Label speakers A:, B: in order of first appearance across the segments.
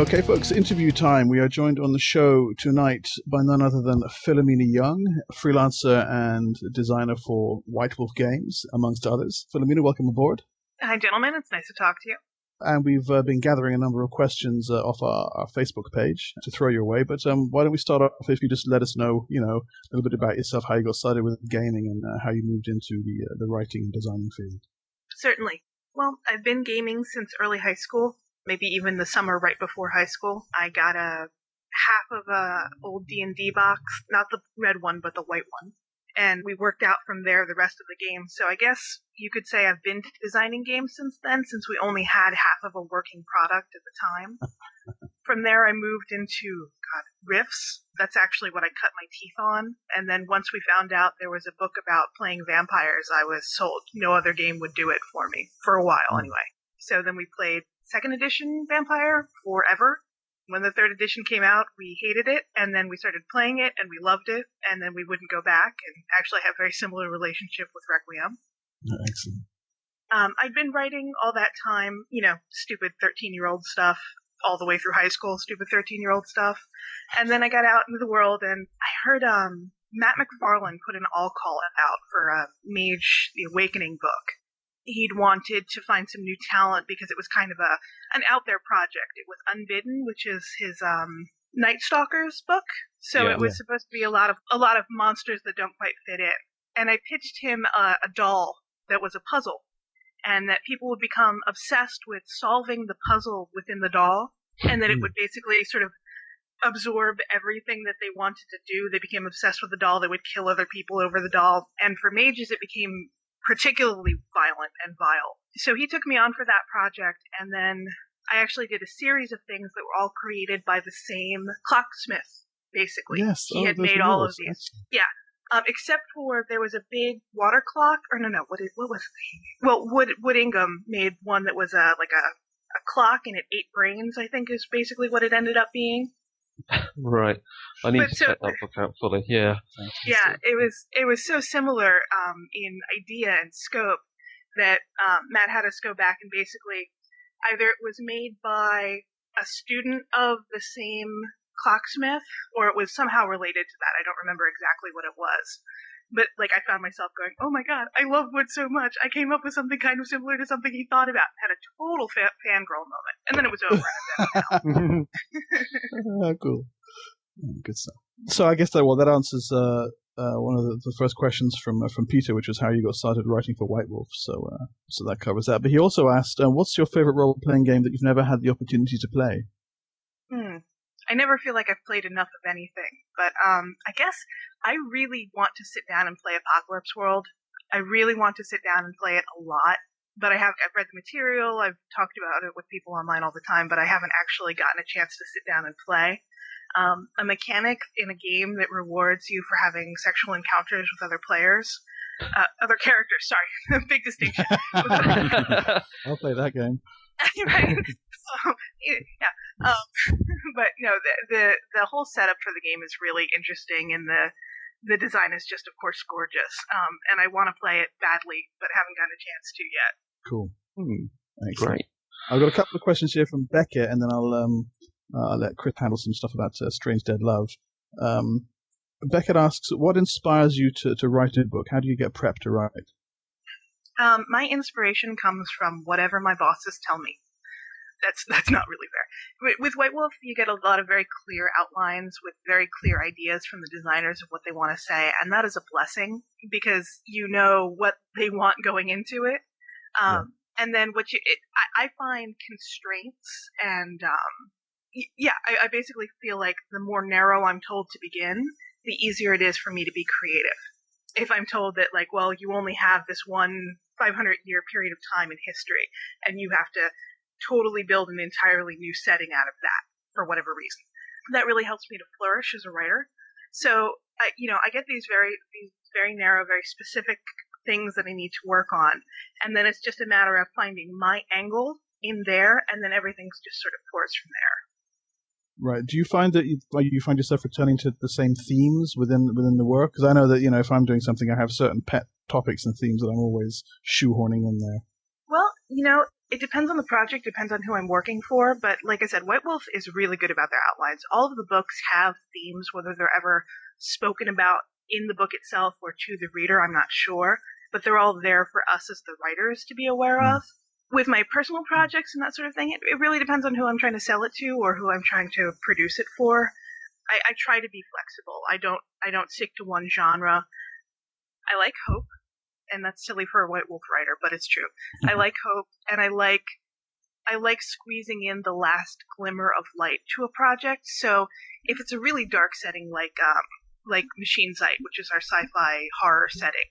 A: Okay, folks, interview time. We are joined on the show tonight by none other than Filamena Young, freelancer and designer for White Wolf Games, amongst others. Filamena, welcome aboard.
B: Hi, gentlemen. It's nice to talk to you.
A: And we've been gathering a number of questions off our Facebook page to throw your way. But why don't we start off if you just let us know, a little bit about yourself, how you got started with gaming, and how you moved into the writing and designing field.
B: Certainly. Well, I've been gaming since early high school. Maybe even the summer right before high school. I got a half of a old D&D box, not the red one, but the white one. And we worked out from there the rest of the game. So I guess you could say I've been designing games since then, since we only had half of a working product at the time. From there, I moved into, Riffs. That's actually what I cut my teeth on. And then once we found out there was a book about playing vampires, I was sold. No other game would do it for me, for a while anyway. So then we played second edition Vampire forever. When the third edition came out, we hated it, and then we started playing it, and we loved it, and then we wouldn't go back, and actually have a very similar relationship with Requiem.
A: Excellent.
B: I'd been writing all that time, stupid 13-year-old stuff, all the way through high school, stupid 13-year-old stuff. And then I got out into the world, and I heard Matt McFarlane put an all-call out for Mage, the Awakening book. He'd wanted to find some new talent because it was kind of an out there project. It was Unbidden, which is his Night Stalkers book. So it was supposed to be a lot of monsters that don't quite fit in. And I pitched him a doll that was a puzzle, and that people would become obsessed with solving the puzzle within the doll, and that it would basically sort of absorb everything that they wanted to do. They became obsessed with the doll. They would kill other people over the doll. And for mages, it became particularly violent and vile. So he took me on for that project, and then I actually did a series of things that were all created by the same clocksmith, basically.
A: Yes.
B: He had made all of these. Yeah. Except for there was a big water clock, or no, what was it? Well, Wood Ingham made one that was a clock, and it ate brains, I think is basically what it ended up being.
C: Right. I need to check that book out fully. Yeah.
B: Yeah, it was so similar in idea and scope that Matt had us go back and basically either it was made by a student of the same clocksmith or it was somehow related to that. I don't remember exactly what it was. But I found myself going, oh my god, I love Wood so much. I came up with something kind of similar to something he thought about. Had a total fangirl moment. And then it was over.
A: Cool. Good stuff. So I guess that answers one of the first questions from Peter, which was how you got started writing for White Wolf. So that covers that. But he also asked, what's your favorite role-playing game that you've never had the opportunity to play?
B: I never feel like I've played enough of anything, but I guess I really want to sit down and play Apocalypse World. I really want to sit down and play it a lot, but I've read the material, I've talked about it with people online all the time, but I haven't actually gotten a chance to sit down and play. A mechanic in a game that rewards you for having sexual encounters with other players. Other characters, sorry. Big distinction.
A: I'll play that game.
B: Right? So, yeah. But no, the whole setup for the game is really interesting, and the design is just, of course, gorgeous. And I want to play it badly, but haven't gotten a chance to yet.
A: Cool.
C: Great.
A: I've got a couple of questions here from Beckett, and then I'll let Chris handle some stuff about Strange Dead Love. Beckett asks, what inspires you to write a book? How do you get prepped to write?
B: My inspiration comes from whatever my bosses tell me. That's not really fair. With White Wolf, you get a lot of very clear outlines with very clear ideas from the designers of what they want to say, and that is a blessing because you know what they want going into it. And then I find constraints and I basically feel like the more narrow I'm told to begin, the easier it is for me to be creative. If I'm told that, you only have this one 500-year period of time in history, and you have to totally build an entirely new setting out of that for whatever reason, that really helps me to flourish as a writer. So, I get these very narrow, very specific things that I need to work on, and then it's just a matter of finding my angle in there, and then everything just sort of pours from there.
A: Right. Do you find that you find yourself returning to the same themes within the work? Because I know that if I'm doing something, I have certain pet topics and themes that I'm always shoehorning in there.
B: Well, It depends on the project, depends on who I'm working for, but like I said, White Wolf is really good about their outlines. All of the books have themes, whether they're ever spoken about in the book itself or to the reader, I'm not sure, but they're all there for us as the writers to be aware of. With my personal projects and that sort of thing, it really depends on who I'm trying to sell it to or who I'm trying to produce it for. I try to be flexible. I don't stick to one genre. I like hope, and that's silly for a White Wolf writer, but it's true. I like hope, and I like squeezing in the last glimmer of light to a project. So if it's a really dark setting like Machine Sight, which is our sci-fi horror setting,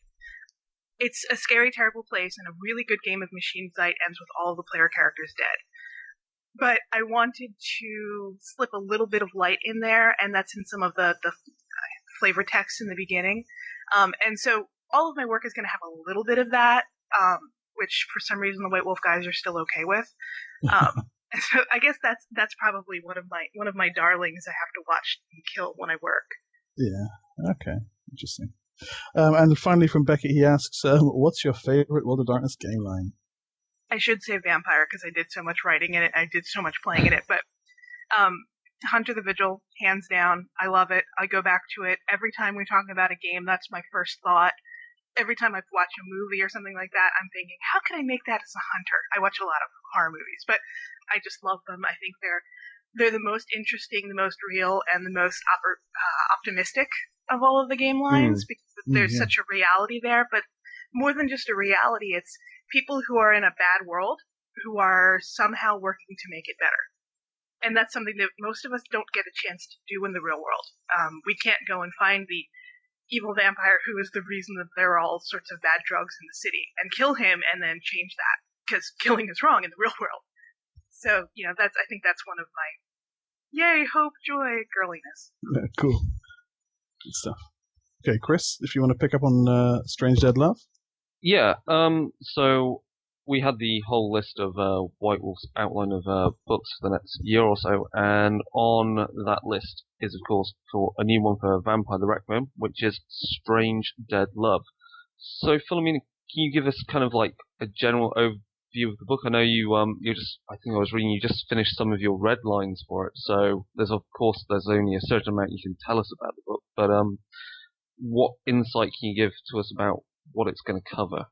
B: it's a scary, terrible place, and a really good game of Machine Sight ends with all the player characters dead. But I wanted to slip a little bit of light in there, and that's in some of the flavor text in the beginning. And so all of my work is going to have a little bit of that, which for some reason the White Wolf guys are still okay with. So I guess that's probably one of my darlings I have to watch and kill when I work.
A: Yeah. Okay. Interesting. And finally, from Beckett, he asks, "What's your favorite World of Darkness game line?"
B: I should say Vampire because I did so much writing in it. I did so much playing in it. But Hunter the Vigil, hands down. I love it. I go back to it. Every time we talk about a game, that's my first thought. Every time I watch a movie or something like that, I'm thinking, how can I make that as a Hunter? I watch a lot of horror movies, but I just love them. I think they're the most interesting, the most real, and the most optimistic of all of the game lines because there's such a reality there. But more than just a reality, it's people who are in a bad world who are somehow working to make it better. And that's something that most of us don't get a chance to do in the real world. We can't go and find the evil vampire who is the reason that there are all sorts of bad drugs in the city and kill him and then change that because killing is wrong in the real world. So, I think that's one of my yay, hope, joy, girliness.
A: Yeah, cool. Good stuff. Okay, Chris, if you want to pick up on Strange Dead Love.
C: Yeah, so we had the whole list of White Wolf's outline of books for the next year or so, and on that list is, of course, for a new one for Vampire the Requiem, which is Strange Dead Love. So, Filamena, can you give us kind of like a general overview of the book? I know I think I was reading, you just finished some of your red lines for it, so there's only a certain amount you can tell us about the book, but what insight can you give to us about what it's going to cover?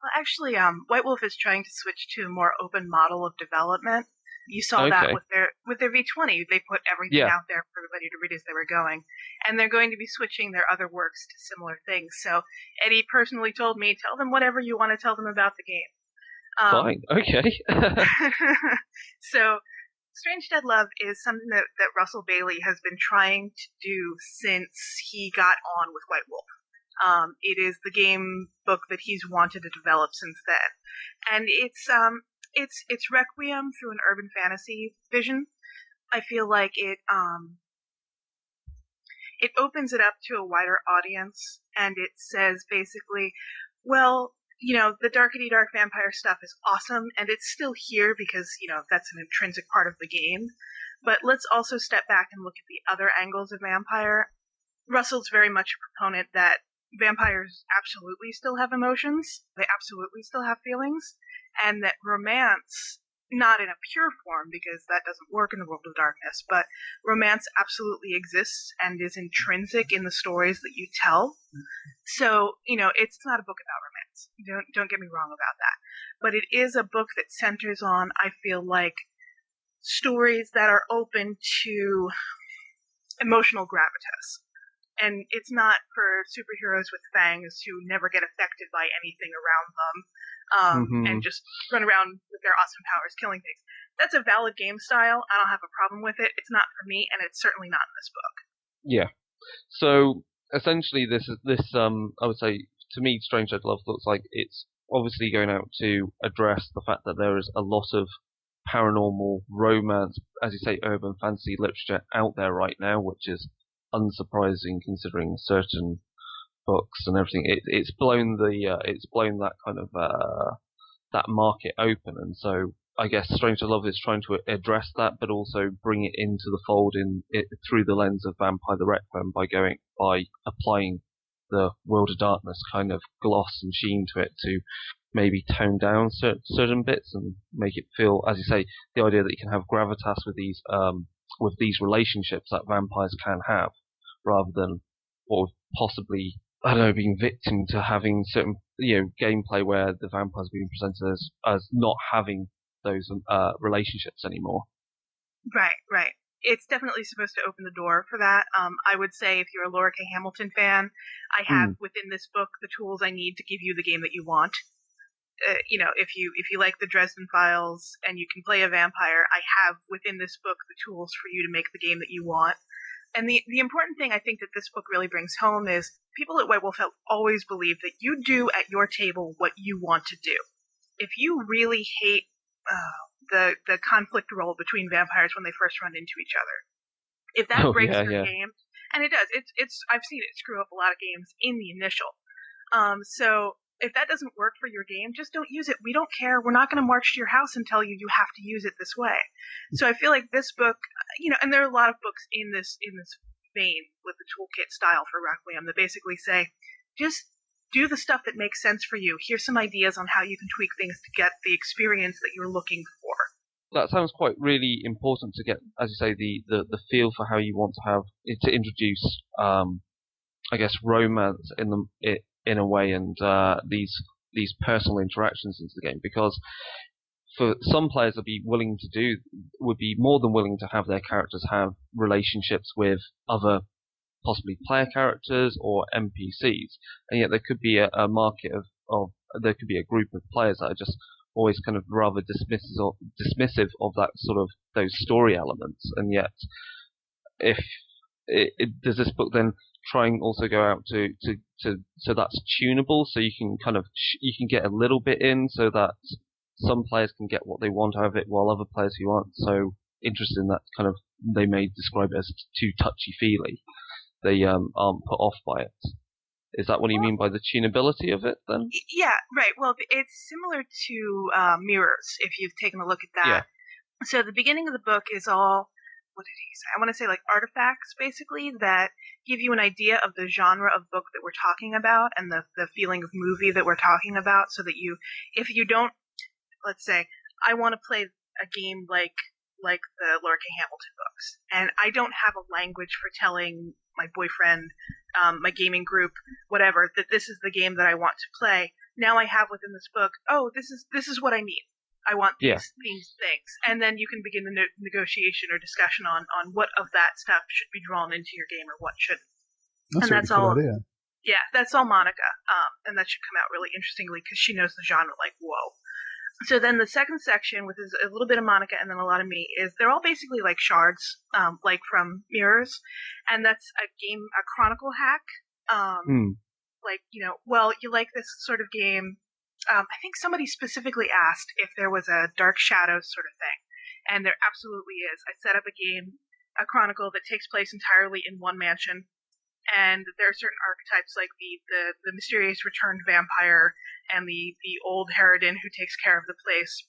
B: Well, actually, White Wolf is trying to switch to a more open model of development. You saw that with their V20. They put everything out there for everybody to read as they were going. And they're going to be switching their other works to similar things. So Eddie personally told me, tell them whatever you want to tell them about the game.
C: Fine, okay.
B: So Strange Dead Love is something that Russell Bailey has been trying to do since he got on with White Wolf. It is the game book that he's wanted to develop since then. And it's Requiem through an urban fantasy vision. I feel like it opens it up to a wider audience, and it says basically, well, the darkety dark vampire stuff is awesome, and it's still here because, that's an intrinsic part of the game. But let's also step back and look at the other angles of vampire. Russell's very much a proponent that vampires absolutely still have emotions, they absolutely still have feelings, and that romance, not in a pure form because that doesn't work in the world of darkness, but romance absolutely exists and is intrinsic in the stories that you tell. So, it's not a book about romance. Don't get me wrong about that. But it is a book that centers on, I feel like, stories that are open to emotional gravitas. And it's not for superheroes with fangs who never get affected by anything around them and just run around with their awesome powers killing things. That's a valid game style. I don't have a problem with it. It's not for me, and it's certainly not in this book.
C: Yeah. So, essentially, this I would say, to me, Strange Dead Love looks like it's obviously going out to address the fact that there is a lot of paranormal romance, as you say, urban fantasy literature out there right now, which is unsurprising considering certain books and everything. It's blown that kind of that market open, and so I guess Strange Dead Love is trying to address that, but also bring it into the fold through the lens of Vampire the Requiem by applying the World of Darkness kind of gloss and sheen to it to maybe tone down certain bits and make it feel, as you say, the idea that you can have gravitas with these relationships that vampires can have, rather than or possibly, I don't know, being victim to having certain gameplay where the vampire's being presented as not having those relationships anymore.
B: Right. It's definitely supposed to open the door for that. I would say if you're a Laura K. Hamilton fan, I have within this book the tools I need to give you the game that you want. If you like the Dresden Files and you can play a vampire, I have within this book the tools for you to make the game that you want. And the important thing I think that this book really brings home is people at White Wolf have always believed that you do at your table what you want to do. If you really hate the conflict role between vampires when they first run into each other, if that breaks your game, and it does, it's I've seen it screw up a lot of games in the initial. So if that doesn't work for your game, just don't use it. We don't care. We're not going to march to your house and tell you you have to use it this way. So I feel like this book, and there are a lot of books in this vein with the toolkit style for Requiem that basically say, just do the stuff that makes sense for you. Here's some ideas on how you can tweak things to get the experience that you're looking for.
C: That sounds quite really important to get, as you say, the feel for how you want to have it, to introduce, I guess, romance in a way, and these personal interactions into the game, because for some players would be more than willing to have their characters have relationships with other possibly player characters or NPCs, and yet there could be a market of there could be a group of players that are just always kind of rather dismissive of that sort of those story elements, and yet does this book then try and also go out to so that's tunable, so you can kind of you can get a little bit in, so that some players can get what they want out of it, while other players who aren't so interested in that kind of, they may describe it as too touchy-feely, they aren't put off by it. Is that what you mean by the tunability of it, then?
B: Yeah, right. Well, it's similar to Mirrors, if you've taken a look at that.
C: Yeah.
B: So the beginning of the book is all, what did he say? I want to say like artifacts, basically, that give you an idea of the genre of book that we're talking about and the feeling of movie that we're talking about, so that if you don't, let's say, I want to play a game like the Laura K. Hamilton books, and I don't have a language for telling my boyfriend, my gaming group, whatever, that this is the game that I want to play. Now I have within this book, this is what I need. I want these things. And then you can begin the negotiation or discussion on what of that stuff should be drawn into your game or what shouldn't.
A: That's a really good idea.
B: Yeah, that's all Monica. And that should come out really interestingly because she knows the genre like whoa. So then the second section, with a little bit of Monica and then a lot of me, is they're all basically like shards, like from Mirrors, and that's a chronicle hack. Like, well, you like this sort of game. I think somebody specifically asked if there was a Dark Shadows sort of thing, and there absolutely is. I set up a chronicle that takes place entirely in one mansion, and there are certain archetypes like the mysterious returned vampire and the old harridan who takes care of the place.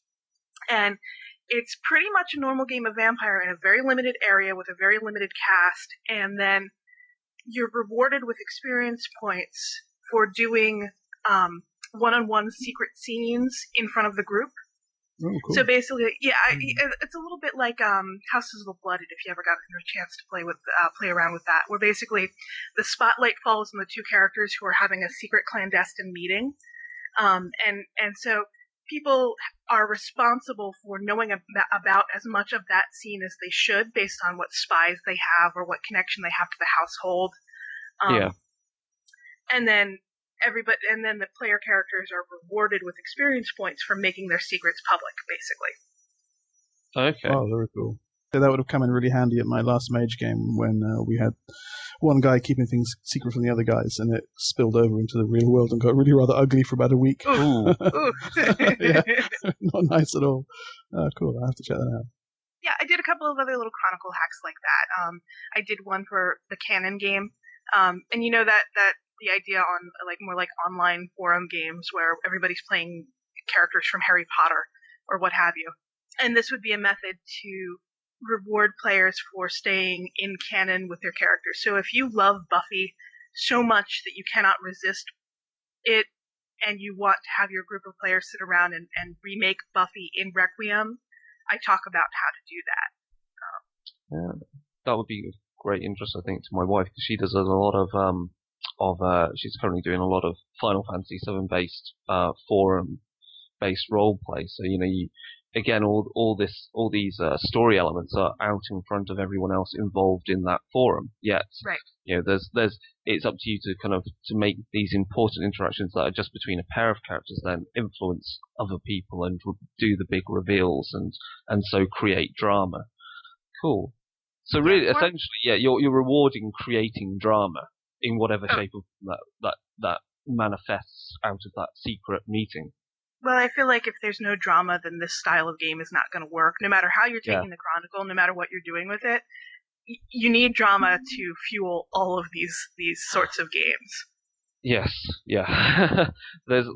B: And it's pretty much a normal game of vampire in a very limited area with a very limited cast, and then you're rewarded with experience points for doing one-on-one secret scenes in front of the group.
A: Oh, cool.
B: So basically, it's a little bit like Houses of the Blooded, if you ever got a chance to play around with that, where basically the spotlight falls on the two characters who are having a secret clandestine meeting, and so people are responsible for knowing about as much of that scene as they should, based on what spies they have or what connection they have to the household. And then the player characters are rewarded with experience points for making their secrets public, basically.
C: Okay.
A: Oh, very cool. So that would have come in really handy at my last Mage game when we had one guy keeping things secret from the other guys, and it spilled over into the real world and got really rather ugly for about a week.
B: Ooh.
A: Yeah, not nice at all. Cool, I'll have to check that out.
B: Yeah, I did a couple of other little chronicle hacks like that. I did one for the canon game, and that the idea on more like online forum games where everybody's playing characters from Harry Potter or what have you. And this would be a method to reward players for staying in canon with their characters. So if you love Buffy so much that you cannot resist it and you want to have your group of players sit around and remake Buffy in Requiem, I talk about how to do that.
C: Yeah, that would be of great interest, I think, to my wife, because she does a lot of she's currently doing a lot of Final Fantasy VII based forum based role play. So again, all these story elements are out in front of everyone else involved in that forum. Yet,
B: right.
C: It's up to you to make these important interactions that are just between a pair of characters, then influence other people and do the big reveals and so create drama. Cool. So really, essentially, you're rewarding creating drama in whatever shape of that manifests out of that secret meeting.
B: Well, I feel like if there's no drama, then this style of game is not going to work. No matter how you're taking the Chronicle, no matter what you're doing with it, you need drama to fuel all of these sorts of games.
C: Yes, yeah. there's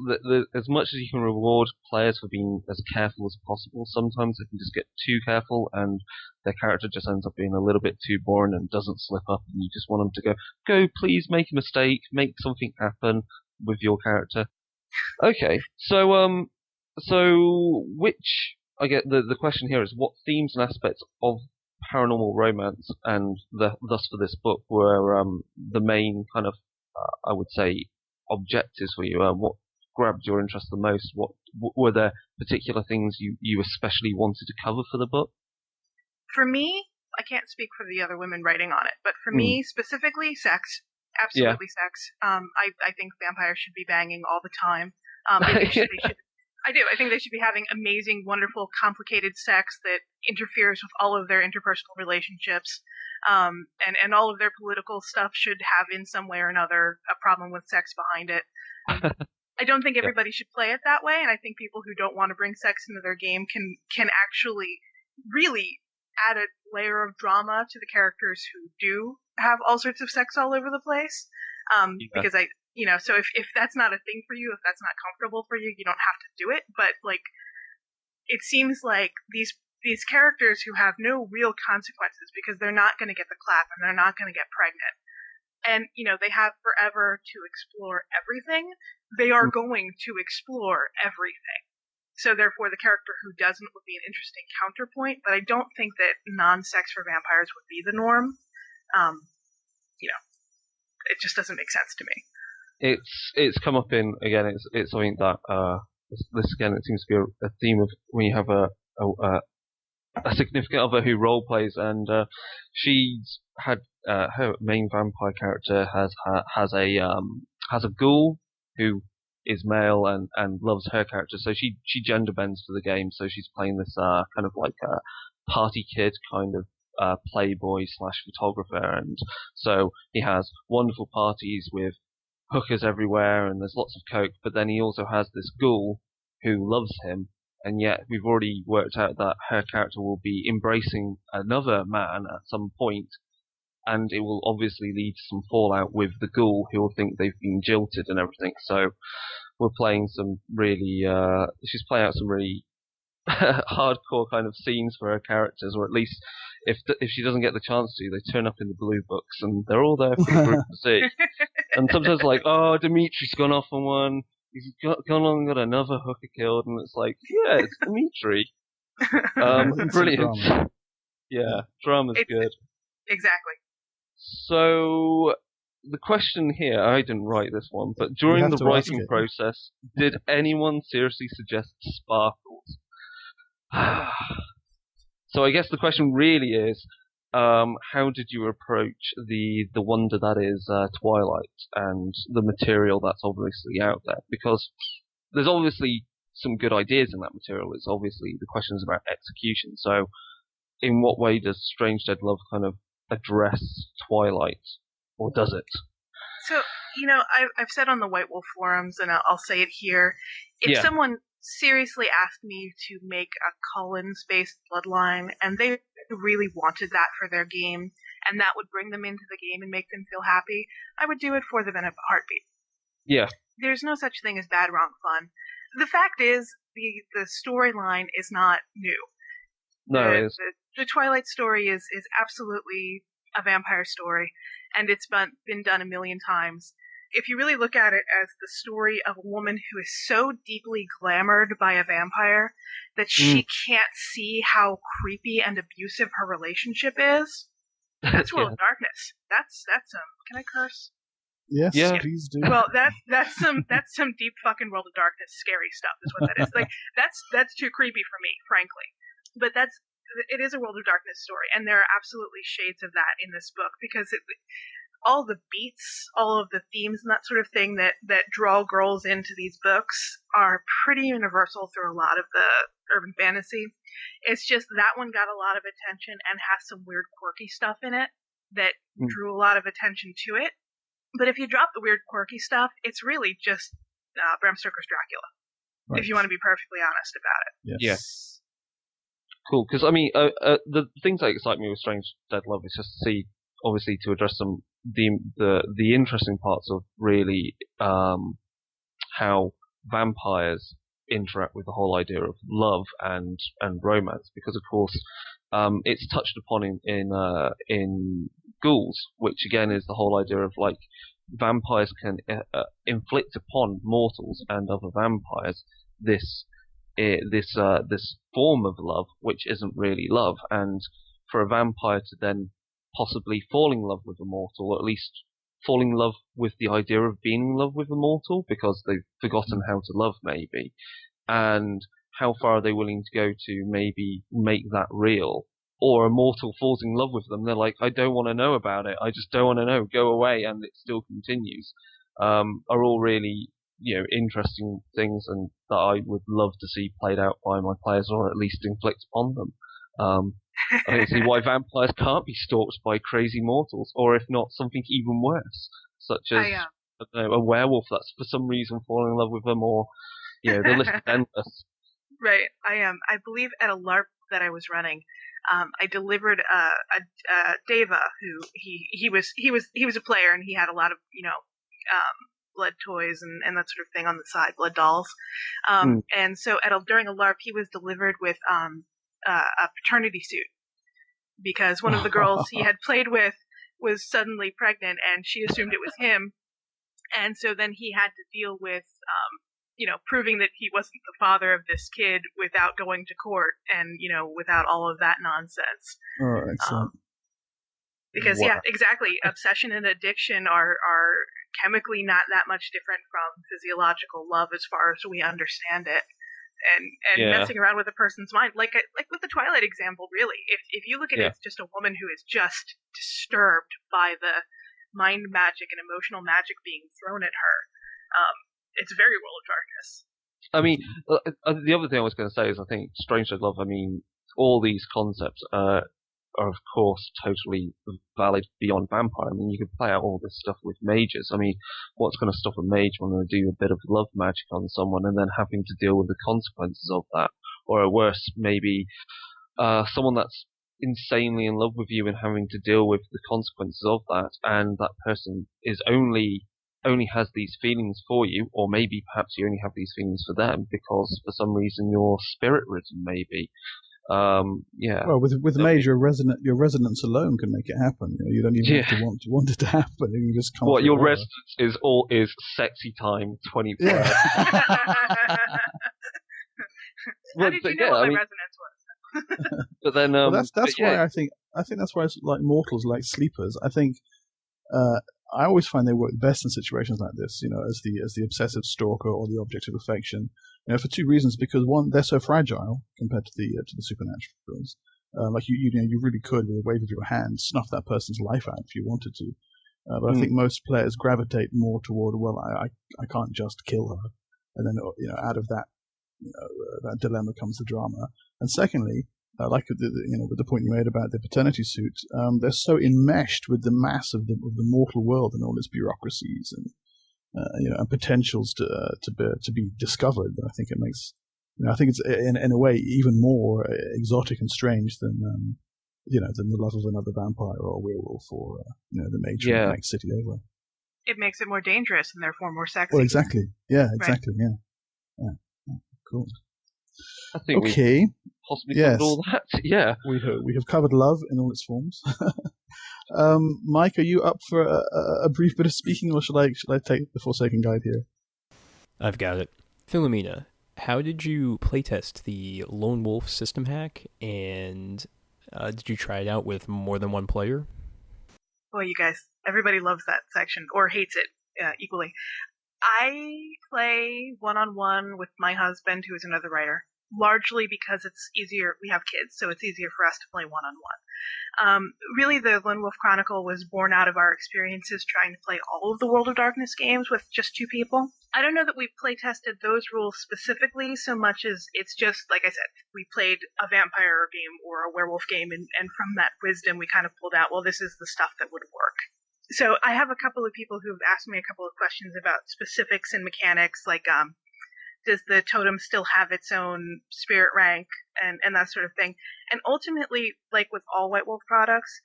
C: as much as you can reward players for being as careful as possible, sometimes they can just get too careful and their character just ends up being a little bit too boring and doesn't slip up, and you just want them to go, please make a mistake, make something happen with your character. Okay, so which, I get the question here is, what themes and aspects of paranormal romance and thus for this book were the main kind of I would say objectives for you? What grabbed your interest the most? What were there particular things you especially wanted to cover for the book?
B: For me, I can't speak for the other women writing on it, but for me specifically, sex. Absolutely sex. I think vampires should be banging all the time. They should, I do. I think they should be having amazing, wonderful, complicated sex that interferes with all of their interpersonal relationships. And all of their political stuff should have in some way or another a problem with sex behind it. I don't think everybody should play it that way, and I think people who don't want to bring sex into their game can actually really add a layer of drama to the characters who do have all sorts of sex all over the place. Because so if that's not a thing for you, if that's not comfortable for you, you don't have to do it. But it seems like these characters who have no real consequences because they're not going to get the clap and they're not going to get pregnant, and they have forever to explore everything. They are going to explore everything. So therefore, the character who doesn't would be an interesting counterpoint. But I don't think that non-sex for vampires would be the norm. It just doesn't make sense to me.
C: It's come up in, again, it's something that this again, it seems to be a theme of when you have a significant other who role plays, and she's had her main vampire character has a ghoul who is male and loves her character, so she gender bends to the game. So she's playing this kind of like a party kid kind of playboy / photographer, and so he has wonderful parties with hookers everywhere and there's lots of coke, but then he also has this ghoul who loves him, and yet we've already worked out that her character will be embracing another man at some point, and it will obviously lead to some fallout with the ghoul who will think they've been jilted and everything. So we're playing some really she's playing out some really hardcore kind of scenes for her characters, or at least if she doesn't get the chance to, they turn up in the blue books and they're all there for the group to see. And sometimes oh, Dimitri's gone off on one, he's gone on and got another hooker killed, and it's like, yeah, it's Dimitri. Brilliant. Drama. Yeah, drama's good.
B: Exactly.
C: So the question here, I didn't write this one, but during the writing process, did anyone seriously suggest sparkles? So I guess the question really is, how did you approach the wonder that is Twilight and the material that's obviously out there? Because there's obviously some good ideas in that material. It's obviously the questions about execution. So in what way does Strange Dead Love kind of address Twilight, or does it?
B: So, I've said on the White Wolf forums, and I'll say it here, if someone seriously asked me to make a Collins-based bloodline, and they really wanted that for their game, and that would bring them into the game and make them feel happy, I would do it for them in a heartbeat.
C: Yeah.
B: There's no such thing as bad, wrong, fun. The fact is, the storyline is not new.
C: No, it is.
B: The Twilight story is absolutely a vampire story, and it's been done a million times. if you really look at it as the story of a woman who is so deeply glamored by a vampire that she can't see how creepy and abusive her relationship is, that's World of Darkness. That's can I curse?
A: Yes, please do.
B: Well, that's some deep fucking World of Darkness scary stuff is what that is. Like that's too creepy for me, frankly. But it is a World of Darkness story, and there are absolutely shades of that in this book because all the beats, all of the themes and that sort of thing that draw girls into these books are pretty universal through a lot of the urban fantasy. It's just that one got a lot of attention and has some weird quirky stuff in it that drew a lot of attention to it. But if you drop the weird quirky stuff, it's really just Bram Stoker's Dracula, if you want to be perfectly honest about it.
C: Yes. Cool, because I mean, the things that excite me with Strange Dead Love is just to see, obviously, to address some the interesting parts of really how vampires interact with the whole idea of love and romance, because of course it's touched upon in Ghouls, which again is the whole idea of like vampires can inflict upon mortals and other vampires this form of love which isn't really love, and for a vampire to then possibly fall in love with a mortal, or at least fall in love with the idea of being in love with a mortal because they've forgotten how to love, maybe. And how far are they willing to go to maybe make that real? Or a mortal falls in love with them, they're like, I don't want to know about it, I just don't want to know, go away, and it still continues. Are all really, interesting things, and that I would love to see played out by my players, or at least inflict upon them. I don't see why vampires can't be stalked by crazy mortals, or if not, something even worse, such as a werewolf that's for some reason falling in love with them, or the list is endless.
B: Right, I believe at a LARP that I was running, I delivered a Deva who he was a player, and he had a lot of blood toys and that sort of thing on the side, blood dolls, and so during a LARP he was delivered with a paternity suit because one of the girls he had played with was suddenly pregnant, and she assumed it was him, and so then he had to deal with proving that he wasn't the father of this kid without going to court and without all of that nonsense.
A: Oh, excellent.
B: Because exactly, obsession and addiction are chemically not that much different from physiological love as far as we understand it. And messing around with a person's mind, like with the Twilight example, really. If you look at it, it's just a woman who is just disturbed by the mind magic and emotional magic being thrown at her. It's very World of Darkness.
C: I mean, the other thing I was going to say is I think Strange Dead Love, I mean, all these concepts are of course totally valid beyond vampire. I mean, you could play out all this stuff with mages. I mean, what's going to stop a mage when they do a bit of love magic on someone and then having to deal with the consequences of that? Or worse, maybe someone that's insanely in love with you and having to deal with the consequences of that, and that person is only has these feelings for you, or maybe perhaps you only have these feelings for them because for some reason you're spirit ridden, maybe.
A: Well, with Mage, your resonance alone can make it happen. You don't even have to want it to happen. You just can't.
C: What your resonance is sexy time 24 hours.
B: How did you know what my resonance was?
C: But then,
A: that's why I think that's why it's like mortals, like sleepers. I think I always find they work best in situations like this. As the obsessive stalker or the object of affection. For two reasons. Because one, they're so fragile compared to the supernaturals. Like you really could, with a wave of your hand, snuff that person's life out if you wanted to. But I think most players gravitate more toward, well, I can't just kill her, and then out of that that dilemma comes the drama. And secondly, like with the point you made about the paternity suit, they're so enmeshed with the mass of the mortal world and all its bureaucracies and and potentials to be discovered. I think it makes, I think it's in a way even more exotic and strange than the love of another vampire or a werewolf or the mage from the next city over.
B: It makes it more dangerous and therefore more sexy.
A: Well, exactly. Yeah, exactly. Right. Yeah. Cool.
C: I think
A: okay.
C: Possibly covered all that. Yeah.
A: We have covered love in all its forms. Mike, are you up for a brief bit of speaking, or should I take the Forsaken Guide here?
D: I've got it. Filamena, how did you playtest the Lone Wolf system hack, and did you try it out with more than one player?
B: Boy, you guys, everybody loves that section, or hates it equally. I play one-on-one with my husband, who is another writer, largely because it's easier. We have kids, so it's easier for us to play one-on-one. Really, the Lone Wolf Chronicle was born out of our experiences trying to play all of the World of Darkness games with just two people. I don't know that we play tested those rules specifically so much as it's just, like I said, we played a vampire game or a werewolf game, and from that wisdom we kind of pulled out, well, this is the stuff that would work. So I have a couple of people who've asked me a couple of questions about specifics and mechanics, like does the totem still have its own spirit rank and that sort of thing. And ultimately, like with all White Wolf products,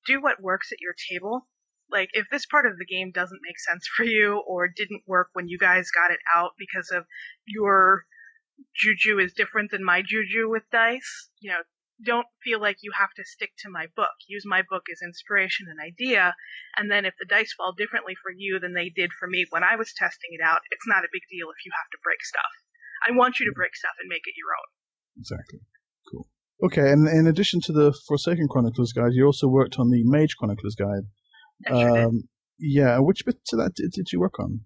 B: do what works at your table. Like, if this part of the game doesn't make sense for you or didn't work when you guys got it out because of your juju is different than my juju with dice, don't feel like you have to stick to my book. Use my book as inspiration and idea, and then if the dice fall differently for you than they did for me when I was testing it out, it's not a big deal if you have to break stuff. I want you to break stuff and make it your own.
A: Exactly. Cool. Okay, and in addition to the Forsaken Chronicles Guide, you also worked on the Mage Chronicles Guide.
B: I sure did.
A: Yeah, which bits of that did you work on?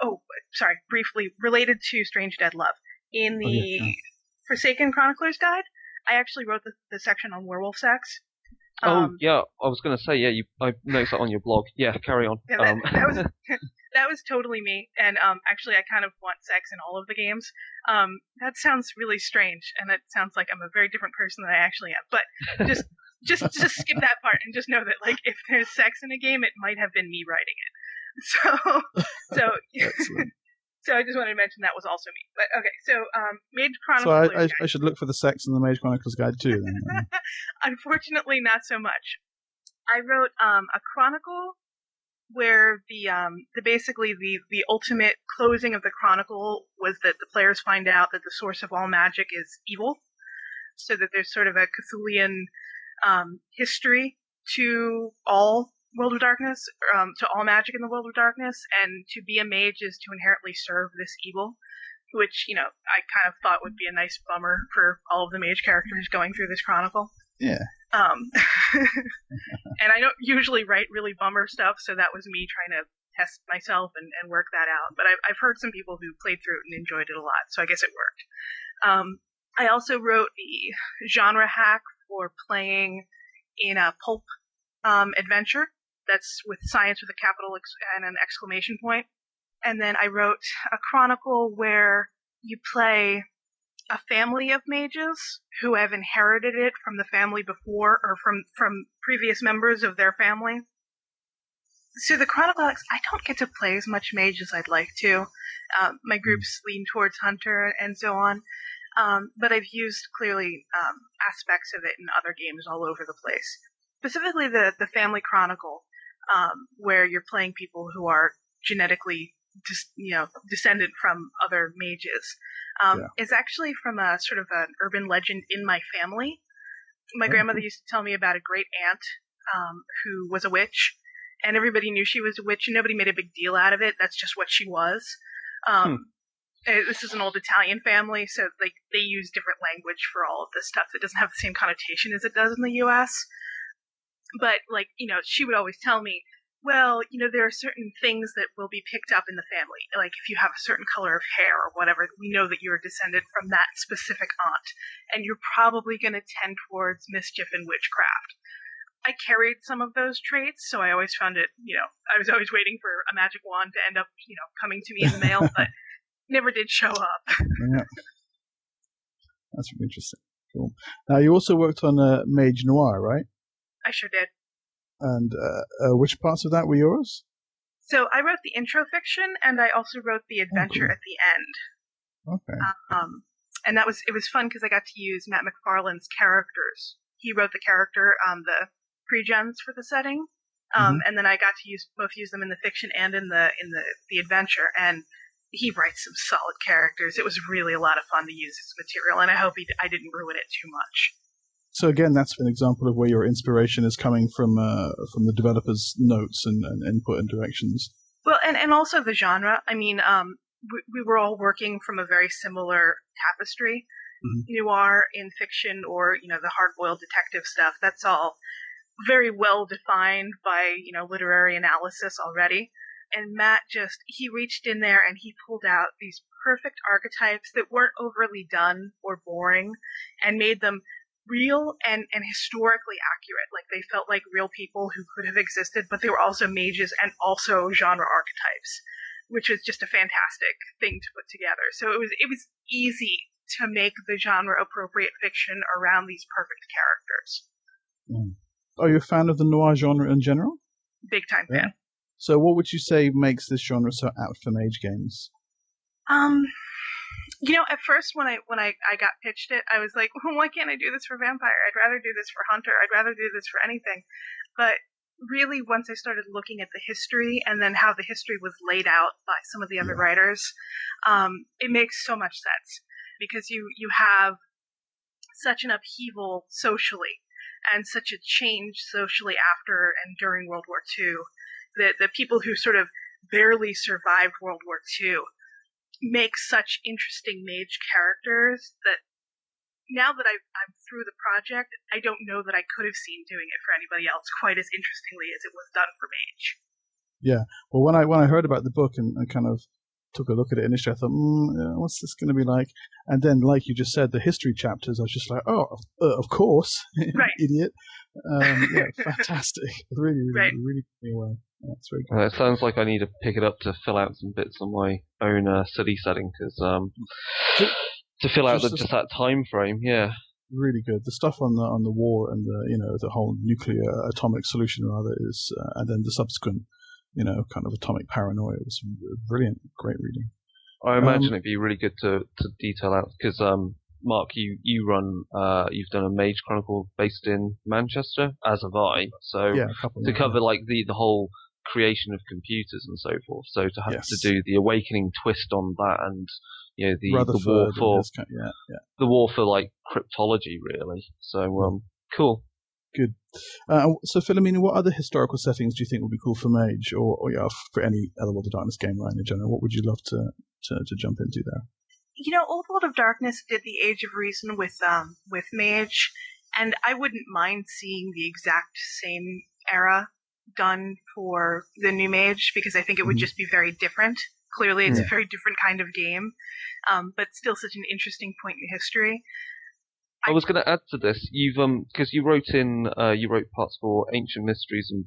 B: Oh, sorry, briefly, related to Strange Dead Love. In the Forsaken Chroniclers Guide, I actually wrote the section on werewolf sex.
C: Yeah, I was going to say, I noticed that on your blog. Yeah, carry on.
B: Yeah, that was totally me, and actually I kind of want sex in all of the games. That sounds really strange, and it sounds like I'm a very different person than I actually am, but just skip that part and just know that, like, if there's sex in a game, it might have been me writing it. So So I just wanted to mention that was also me. But okay, so Mage Chronicles.
A: So I should look for the sex in the Mage Chronicles Guide too, then.
B: Unfortunately, not so much. I wrote a chronicle where basically the ultimate closing of the chronicle was that the players find out that the source of all magic is evil, so that there's sort of a Cthulian history to all World of Darkness, to all magic in the World of Darkness, and to be a mage is to inherently serve this evil, which, I kind of thought would be a nice bummer for all of the mage characters going through this chronicle.
A: Yeah.
B: And I don't usually write really bummer stuff, so that was me trying to test myself and work that out. But I've heard some people who played through it and enjoyed it a lot, so I guess it worked. I also wrote the genre hack for playing in a pulp adventure. That's with science with a capital and an exclamation point. And then I wrote a chronicle where you play a family of mages who have inherited it from the family before, or from previous members of their family. So the chronicle, I don't get to play as much mage as I'd like to. My groups lean towards hunter and so on. But I've used, clearly, aspects of it in other games all over the place. Specifically the family chronicle, where you're playing people who are genetically descended from other mages, is actually from a sort of an urban legend in my family. My grandmother used to tell me about a great aunt who was a witch, and everybody knew she was a witch, and nobody made a big deal out of it. That's just what she was. This is an old Italian family, so they use different language for all of this stuff. It doesn't have the same connotation as it does in the U.S., but, she would always tell me, well, there are certain things that will be picked up in the family. Like, if you have a certain color of hair or whatever, we know that you're descended from that specific aunt, and you're probably going to tend towards mischief and witchcraft. I carried some of those traits, so I always found it, I was always waiting for a magic wand to end up, coming to me in the mail, but never did show up.
A: Yeah. That's really interesting. Cool. Now, you also worked on Mage Noir, right?
B: I sure did.
A: And which parts of that were yours?
B: So I wrote the intro fiction, and I also wrote the adventure at the end.
A: Okay.
B: And it was fun because I got to use Matt McFarlane's characters. He wrote the character, the pre-gens for the setting, and then I got to use them in the fiction and in the adventure. And he writes some solid characters. It was really a lot of fun to use his material, and I hope I didn't ruin it too much.
A: So again, that's an example of where your inspiration is coming from the developers' notes and input and directions.
B: Well, and also the genre. I mean, we were all working from a very similar tapestry. Mm-hmm. Noir in fiction, or the hard-boiled detective stuff. That's all very well defined by literary analysis already. And Matt he reached in there and he pulled out these perfect archetypes that weren't overly done or boring, and made them real and historically accurate. Like, they felt like real people who could have existed, but they were also mages and also genre archetypes, which was just a fantastic thing to put together. So it was easy to make the genre appropriate fiction around these perfect characters.
A: Are you a fan of the noir genre in general?
B: Big time fan.
A: So what would you say makes this genre so apt for Mage games?
B: At first when I got pitched it, I was like, well, why can't I do this for Vampire? I'd rather do this for Hunter. I'd rather do this for anything. But really, once I started looking at the history and then how the history was laid out by some of the other writers, it makes so much sense, because you have such an upheaval socially and such a change socially after and during World War II. The people who sort of barely survived World War II make such interesting mage characters that now that I'm through the project, I don't know that I could have seen doing it for anybody else quite as interestingly as it was done for Mage.
A: Yeah. Well, when I heard about the book and kind of took a look at it initially, I thought, what's this going to be like? And then, like you just said, the history chapters, I was just like, oh, of course,
B: right.
A: Idiot. Fantastic. Really, really, really blew me away. That's very good.
C: It sounds like I need to pick it up to fill out some bits on my own city setting, because to fill out just that time frame,
A: really good. The stuff on the war and the whole nuclear atomic solution rather is, and then the subsequent kind of atomic paranoia was brilliant, great reading.
C: I imagine it'd be really good to detail out, because Mark, you've done a Mage Chronicle based in Manchester, as have I. So to cover like the whole creation of computers and so forth. So to have to do the awakening twist on that, and the war for the war for like cryptology, really. So cool.
A: Good. So Filamena, what other historical settings do you think would be cool for Mage, or for any other World of Darkness game line in general? What would you love to jump into there?
B: Old World of Darkness did the Age of Reason with Mage, and I wouldn't mind seeing the exact same era done for the new Mage, because I think it would just be very different. Clearly, it's a very different kind of game, but still such an interesting point in history.
C: I was going to add to this. You've because you wrote parts for Ancient Mysteries and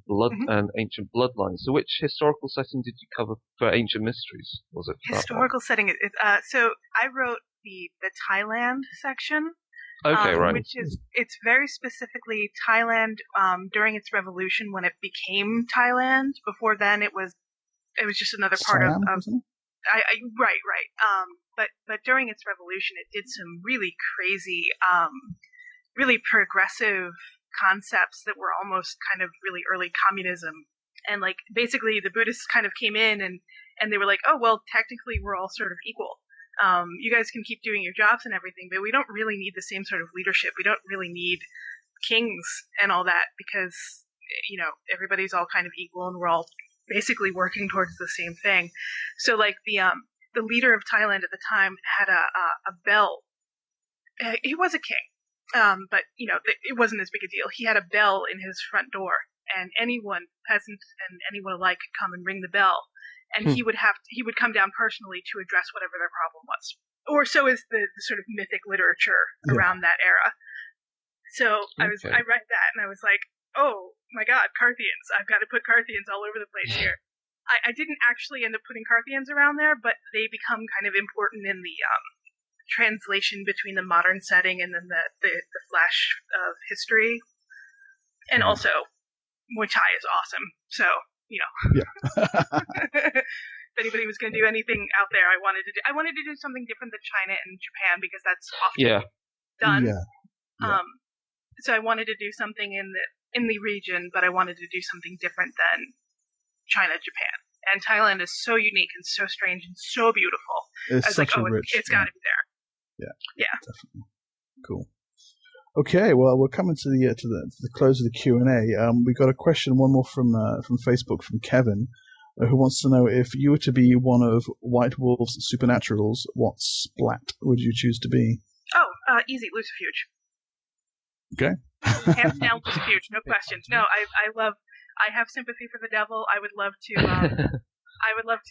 C: and Ancient Bloodlines. So which historical setting did you cover for Ancient Mysteries? Was it
B: historical setting? So I wrote the Thailand section.
C: Okay, right.
B: Which it's very specifically Thailand during its revolution, when it became Thailand. Before then, it was just another part
A: Siam,
B: of. Right. But during its revolution, it did some really crazy, really progressive concepts that were almost kind of really early communism. And like basically the Buddhists kind of came in and they were like, oh, well, technically we're all sort of equal. You guys can keep doing your jobs and everything, but we don't really need the same sort of leadership. We don't really need kings and all that, because, everybody's all kind of equal and we're all basically working towards the same thing. So like the leader of Thailand at the time had a bell. He was a king, but it wasn't as big a deal. He had a bell in his front door, and anyone, peasant and anyone alike, could come and ring the bell, and he would come down personally to address whatever their problem was. Or so is the sort of mythic literature around that era. So I read that and I was like, oh my God, Carthians! I've got to put Carthians all over the place here. I didn't actually end up putting Carthians around there, but they become kind of important in the translation between the modern setting and then the flash of history. And also, Muay Thai is awesome. So, if anybody was going to do anything out there, I wanted to do something different than China and Japan, because that's often done. So I wanted to do something in the region, but I wanted to do something different than China, Japan. And Thailand is so unique and so strange and so beautiful.
A: It's such a rich.
B: It's got to be there.
A: Yeah. Definitely. Cool. Okay, well, we're coming to the close of the Q&A. We got a question, one more from Facebook, from Kevin, who wants to know, if you were to be one of White Wolf's supernaturals, what splat would you choose to be?
B: Oh, easy, Lucifuge.
A: Okay.
B: Hands down, Lucifuge, no questions. No, I have sympathy for the devil. I would love to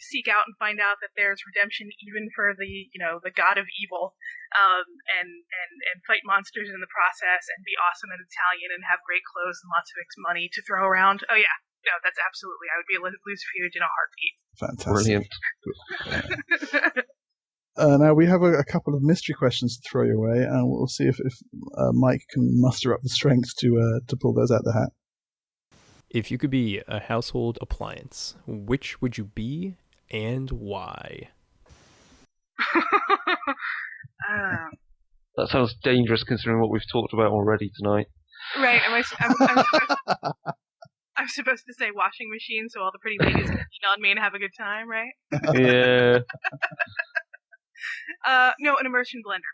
B: seek out and find out that there's redemption even for the god of evil, and fight monsters in the process, and be awesome and Italian and have great clothes and lots of money to throw around. Oh yeah, no, that's absolutely. I would be a Lucifuge in a heartbeat.
A: Fantastic.
C: Brilliant.
A: Now we have a couple of mystery questions to throw your way, and we'll see if Mike can muster up the strength to pull those out the hat.
D: If you could be a household appliance, which would you be and why?
C: That sounds dangerous considering what we've talked about already tonight.
B: Right. I'm supposed to say washing machine so all the pretty ladies can lean on me and have a good time, right?
C: Yeah.
B: No, an immersion blender.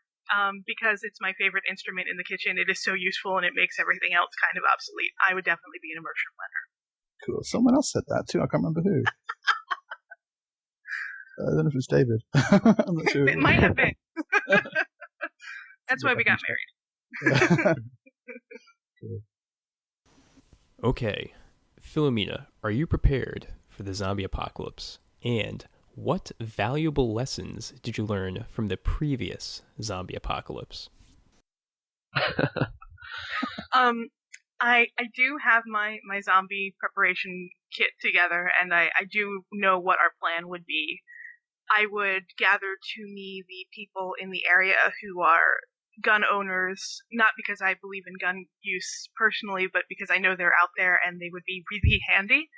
B: Because it's my favorite instrument in the kitchen. It is so useful and it makes everything else kind of obsolete. I would definitely be an immersion blender.
A: Cool. Someone else said that too. I can't remember who. I don't know if it was David. I'm not sure.
B: It might have been. That's why we got married.
A: Cool.
D: Okay, Filamena, are you prepared for the zombie apocalypse? And what valuable lessons did you learn from the previous zombie apocalypse?
B: I do have my zombie preparation kit together, and I do know what our plan would be. I would gather to me the people in the area who are gun owners, not because I believe in gun use personally, but because I know they're out there and they would be really handy,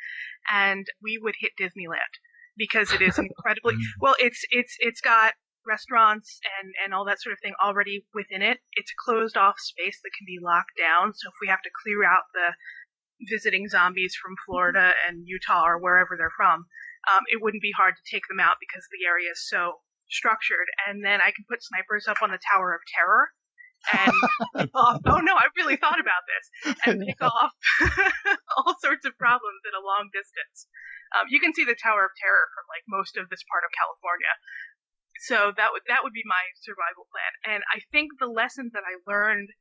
B: and we would hit Disneyland. Because it is incredibly well. It's got restaurants and all that sort of thing already within it. It's a closed off space that can be locked down. So if we have to clear out the visiting zombies from Florida and Utah or wherever they're from, it wouldn't be hard to take them out because the area is so structured. And then I can put snipers up on the Tower of Terror and pick off. Oh no, I really thought about this and pick off all sorts of problems at a long distance. You can see the Tower of Terror from like most of this part of California. So that would be my survival plan. And I think the lesson that I learned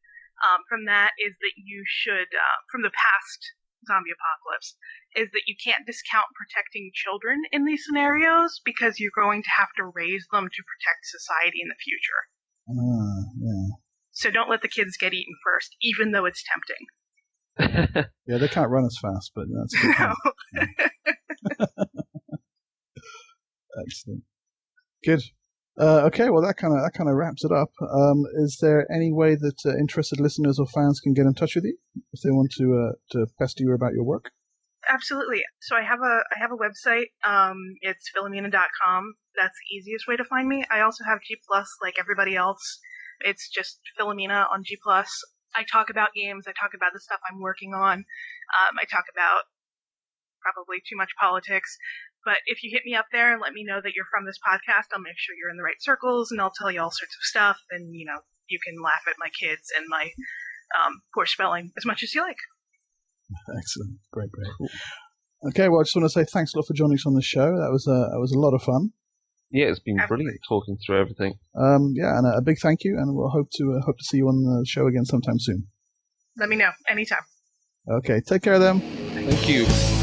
B: from that is that you should, from the past zombie apocalypse, is that you can't discount protecting children in these scenarios because you're going to have to raise them to protect society in the future.
A: Yeah. So
B: don't let the kids get eaten first, even though it's tempting.
A: Yeah, they can't run as fast, but that's good.
B: No.
A: Excellent. Good. Okay, well that kind of wraps it up. Is there any way that interested listeners or fans can get in touch with you if they want to pester you about your work?
B: Absolutely. So I have a website. It's Filamena.com. That's the easiest way to find me. I also have G+, like everybody else. It's just Filamena on G+. I talk about games. I talk about the stuff I'm working on. I talk about probably too much politics. But if you hit me up there and let me know that you're from this podcast, I'll make sure you're in the right circles, and I'll tell you all sorts of stuff. And, you can laugh at my kids and my poor spelling as much as you like.
A: Excellent. Great. Okay, well, I just want to say thanks a lot for joining us on the show. That was a lot of fun.
C: Yeah, it's been brilliant talking through everything.
A: Yeah, and a big thank you, and we'll hope to see you on the show again sometime soon.
B: Let me know anytime.
A: Okay, take care of them.
C: Thank you.